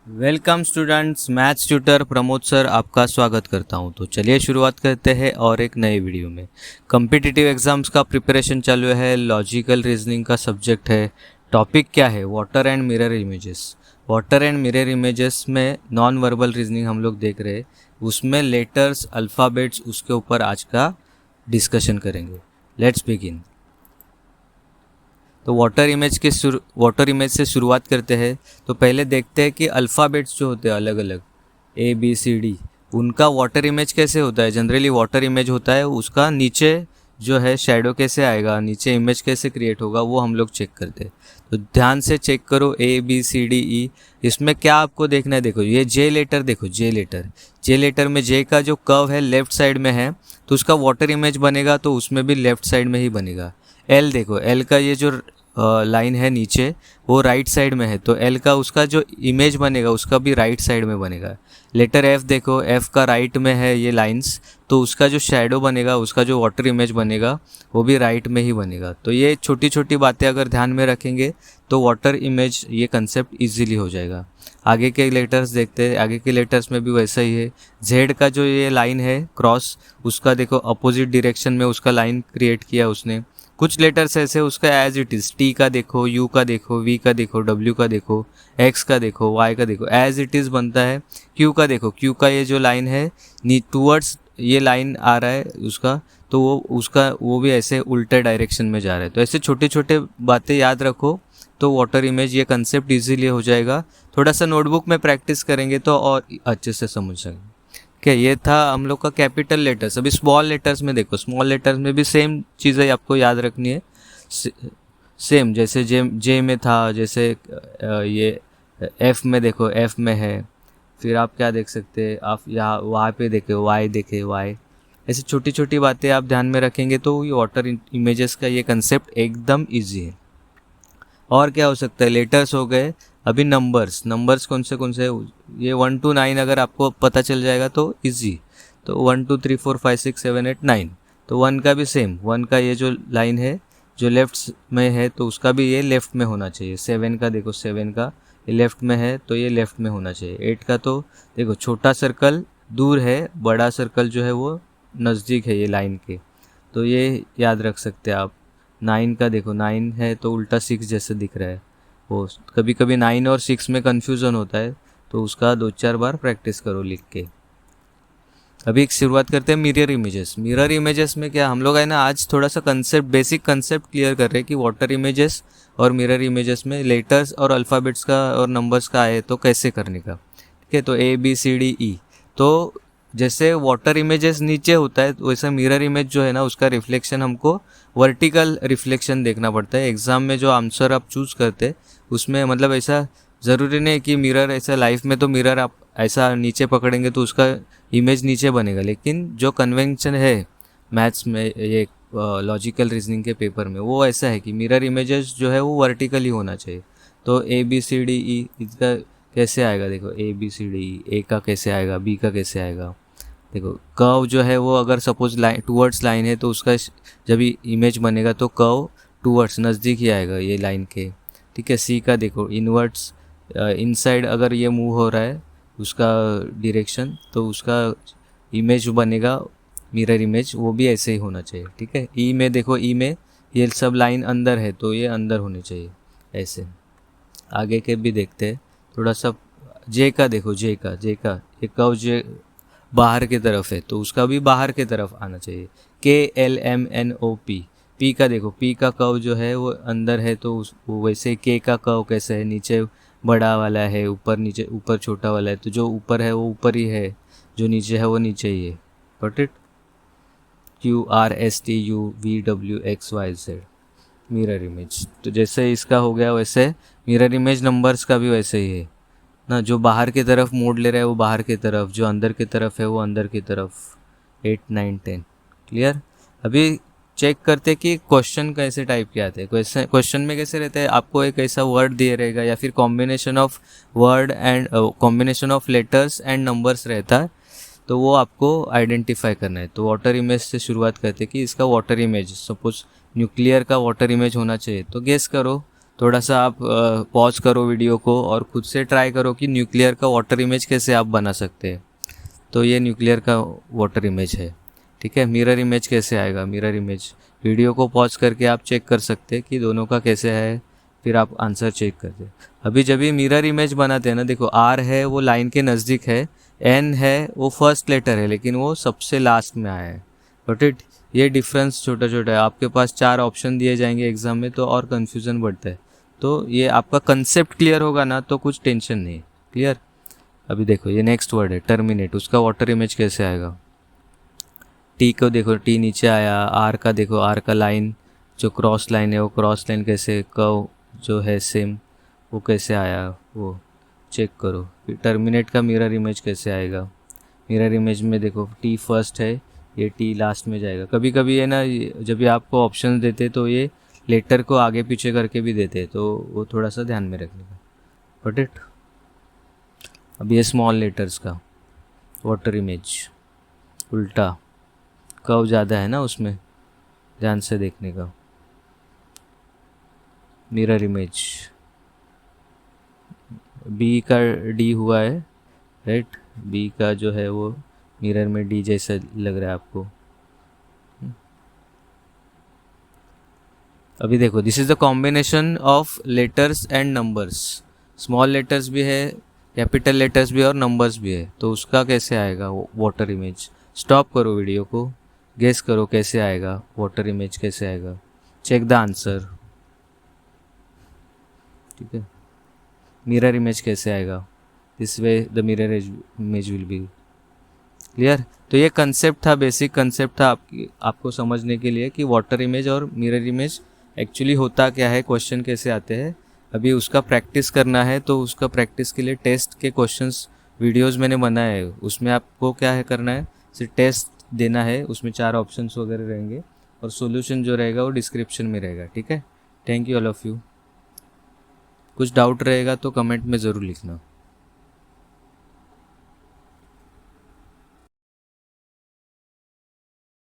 Welcome students, maths tutor Pramod sir आपका स्वागत करता हूं। तो चलिए शुरुआत करते हैं और एक नए वीडियो में। कॉम्पिटिटिव एग्जाम्स का प्रिपरेशन चालू है, लॉजिकल रीजनिंग का सब्जेक्ट है। टॉपिक क्या है? Water and mirror images. Water and mirror images में नॉन वर्बल रीजनिंग हम लोग देख रहे हैं, उसमें लेटर्स अल्फ़ाबेट्स उसके ऊपर आज का डिस्कशन करेंगे। Let's begin. तो वाटर इमेज से शुरुआत करते हैं। तो पहले देखते हैं कि अल्फ़ाबेट्स जो होते हैं अलग अलग ABCD, उनका वाटर इमेज कैसे होता है। जनरली वाटर इमेज होता है, उसका नीचे जो है शेडो कैसे आएगा, नीचे इमेज कैसे क्रिएट होगा, वो हम लोग चेक करते हैं। तो ध्यान से चेक करो ABCDE। इसमें क्या आपको देखना है, देखो ये जे लेटर, देखो जे लेटर में जे का जो कर्व है लेफ्ट साइड में है, तो उसका वाटर इमेज बनेगा तो उसमें भी लेफ्ट साइड में ही बनेगा। एल देखो, एल का ये जो लाइन है नीचे, वो राइट साइड में है, तो एल का उसका जो इमेज बनेगा उसका भी राइट साइड में बनेगा। लेटर एफ देखो, एफ का राइट में है ये लाइंस, तो उसका जो शेडो बनेगा, उसका जो वाटर इमेज बनेगा, वो भी राइट में ही बनेगा। तो ये छोटी छोटी बातें अगर ध्यान में रखेंगे तो वाटर इमेज ये कंसेप्ट इजीली हो जाएगा। आगे के लेटर्स देखते हैं, आगे के लेटर्स में भी वैसा ही है। जेड का जो ये लाइन है क्रॉस, उसका देखो अपोजिट डायरेक्शन में उसका लाइन क्रिएट किया उसने। कुछ लेटर्स ऐसे उसका एज इट इज़, टी का देखो, यू का देखो, वी का देखो, डब्ल्यू का देखो, एक्स का देखो, वाई का देखो, एज इट इज़ बनता है। क्यू का देखो, क्यू का ये जो लाइन है नी टूवर्ड्स ये लाइन आ रहा है उसका, तो वो भी ऐसे उल्टे डायरेक्शन में जा रहा है। तो ऐसे छोटे छोटे बातें याद रखो तो वाटर इमेज ये कंसेप्ट इजीली हो जाएगा। थोड़ा सा नोटबुक में प्रैक्टिस करेंगे तो और अच्छे से समझ जाएंगे। क्या ये था हम लोग का कैपिटल लेटर्स। अभी स्मॉल लेटर्स में देखो, स्मॉल लेटर्स में भी सेम चीज़ें आपको याद रखनी है। सेम जैसे जे में था, जैसे ये एफ में देखो, एफ में है। फिर आप क्या देख सकते हैं, आप यहाँ वहाँ पे देखे वाई, देखे वाई। ऐसी छोटी छोटी बातें आप ध्यान में रखेंगे तो ये वाटर इमेजेस का ये कंसेप्ट एकदम ईजी है। और क्या हो सकता है, लेटर्स हो गए। अभी नंबर्स कौन से ये 1 to 9 अगर आपको पता चल जाएगा तो इजी। तो 1 2 3 4 5 6 7 8 9, तो 1 का भी सेम, 1 का ये जो लाइन है जो लेफ्ट में है तो उसका भी ये लेफ्ट में होना चाहिए। 7 का देखो, 7 का ये लेफ्ट में है तो ये लेफ्ट में होना चाहिए। 8 का तो देखो छोटा सर्कल दूर है, बड़ा सर्कल जो है वो नज़दीक है ये लाइन के, तो ये याद रख सकते हैं आप। 9 का देखो, 9 है तो उल्टा 6 जैसे दिख रहा है। वो कभी कभी 9 और 6 में कन्फ्यूज़न होता है, तो उसका 2-4 बार प्रैक्टिस करो लिख के। अभी एक शुरुआत करते हैं मिरर इमेजेस। मिरर इमेजेस में क्या हम लोग है ना, आज थोड़ा सा कंसेप्ट, बेसिक कंसेप्ट क्लियर कर रहे हैं कि वाटर इमेजेस और मिरर इमेजेस में लेटर्स और अल्फ़ाबेट्स का और नंबर्स का है तो कैसे करने का। ठीक है, तो ABCDE। तो जैसे वाटर इमेजेस नीचे होता है वैसा मिरर इमेज जो है ना, उसका रिफ्लेक्शन हमको वर्टिकल रिफ्लेक्शन देखना पड़ता है। एग्ज़ाम में जो आंसर आप चूज़ करते उसमें मतलब ऐसा ज़रूरी नहीं कि मिरर, ऐसा लाइफ में तो मिरर आप ऐसा नीचे पकड़ेंगे तो उसका इमेज नीचे बनेगा, लेकिन जो कन्वेंशन है मैथ्स में, ये लॉजिकल रीजनिंग के पेपर में, वो ऐसा है कि मिरर इमेजेस जो है वो वर्टिकली होना चाहिए। तो ABCDE इसका कैसे आएगा, देखो ABCDE, ए का कैसे आएगा, बी का कैसे आएगा। देखो कर्व जो है वो अगर सपोज लाइन टूवर्ड्स लाइन है तो उसका जब इमेज बनेगा तो कर्व टूवर्ड्स नज़दीक ही आएगा ये लाइन के। ठीक है, सी का देखो इनवर्ड्स, इनसाइड अगर ये मूव हो रहा है उसका डायरेक्शन, तो उसका इमेज बनेगा मिरर इमेज, वो भी ऐसे ही होना चाहिए। ठीक है, ई में देखो, ई में ये सब लाइन अंदर है तो ये अंदर होने चाहिए ऐसे। आगे के भी देखते हैं थोड़ा सा। जे का देखो, जे का ये कर्व जे बाहर की तरफ है तो उसका भी बाहर की तरफ आना चाहिए। KLMNOP। पी का देखो, पी का कर्व जो है वो अंदर है तो वो वैसे के का कर्व कैसे है, नीचे बड़ा वाला है, ऊपर नीचे, ऊपर छोटा वाला है, तो जो ऊपर है वो ऊपर ही है, जो नीचे है वो नीचे ही है। Got it. QRSTUVWXYZ mirror image. तो जैसे इसका हो गया वैसे मिरर इमेज नंबर्स का भी वैसे ही है ना, जो बाहर की तरफ मोड़ ले रहा है वो बाहर की तरफ, जो अंदर की तरफ है वो अंदर की तरफ। 8 9 10 क्लियर। अभी चेक करते कि क्वेश्चन कैसे टाइप के आते हैं। क्वेश्चन में कैसे रहते हैं, आपको एक ऐसा वर्ड दिए रहेगा या फिर combination of word and combination of letters and numbers रहता है, तो वो आपको आइडेंटिफाई करना है। तो वाटर इमेज से शुरुआत करते कि इसका वाटर इमेज, सपोज न्यूक्लियर का वाटर इमेज होना चाहिए, तो गेस करो थोड़ा सा आप पॉज करो वीडियो को और खुद से ट्राई करो कि न्यूक्लियर का वाटर इमेज कैसे आप बना सकते हैं। तो ये न्यूक्लियर का वाटर इमेज है, ठीक है। मिरर इमेज कैसे आएगा, मिरर इमेज वीडियो को पॉज करके आप चेक कर सकते हैं कि दोनों का कैसे है, फिर आप आंसर चेक करते। अभी जब ये मिरर इमेज बनाते हैं ना, देखो आर है वो लाइन के नज़दीक है, एन है वो फर्स्ट लेटर है लेकिन वो सबसे लास्ट में आया है, बट इट ये डिफरेंस छोटा छोटा है। आपके पास 4 ऑप्शन दिए जाएंगे एग्जाम में तो और कन्फ्यूज़न बढ़ता है। तो ये आपका कंसेप्ट क्लियर होगा ना तो कुछ टेंशन नहीं, क्लियर। अभी देखो ये नेक्स्ट वर्ड है टर्मिनेट, उसका वाटर इमेज कैसे आएगा। टी को देखो, टी नीचे आया। आर का देखो, आर का लाइन जो क्रॉस लाइन है वो क्रॉस लाइन कैसे, कर्व जो है सेम वो कैसे आया वो चेक करो। फिर टर्मिनेट का मिरर इमेज कैसे आएगा। मिरर इमेज में देखो टी फर्स्ट है, ये टी लास्ट में जाएगा। कभी कभी है ना, जब ये आपको ऑप्शन देते तो ये लेटर को आगे पीछे करके भी देते, तो वो थोड़ा सा ध्यान में रखने का। बट इट अब ये स्मॉल लेटर्स का वाटर इमेज उल्टा, कर्व ज़्यादा है ना उसमें, ध्यान से देखने का। मिरर इमेज बी का डी हुआ है, राइट। बी का जो है वो मिरर में डी जैसा लग रहा है आपको। अभी देखो this is the combination of letters and numbers, small letters भी है, कैपिटल लेटर्स भी और नंबर्स भी है, तो उसका कैसे आएगा वाटर इमेज। स्टॉप करो वीडियो को, गेस करो कैसे आएगा वाटर इमेज, कैसे आएगा, चेक द आंसर, ठीक है। मिरर इमेज कैसे आएगा, this way the mirror image will be clear. तो ये कंसेप्ट था, बेसिक कंसेप्ट था आपको समझने के लिए कि वाटर इमेज और मिरर इमेज एक्चुअली होता क्या है, क्वेश्चन कैसे आते हैं। अभी उसका प्रैक्टिस करना है, तो उसका प्रैक्टिस के लिए टेस्ट के क्वेश्चंस वीडियोस मैंने बनाए हैं, उसमें आपको क्या है करना है, सिर्फ टेस्ट देना है। उसमें 4 ऑप्शंस वगैरह रहेंगे और सॉल्यूशन जो रहेगा वो डिस्क्रिप्शन में रहेगा, ठीक है। Thank you all of you. कुछ डाउट रहेगा तो कमेंट में ज़रूर लिखना।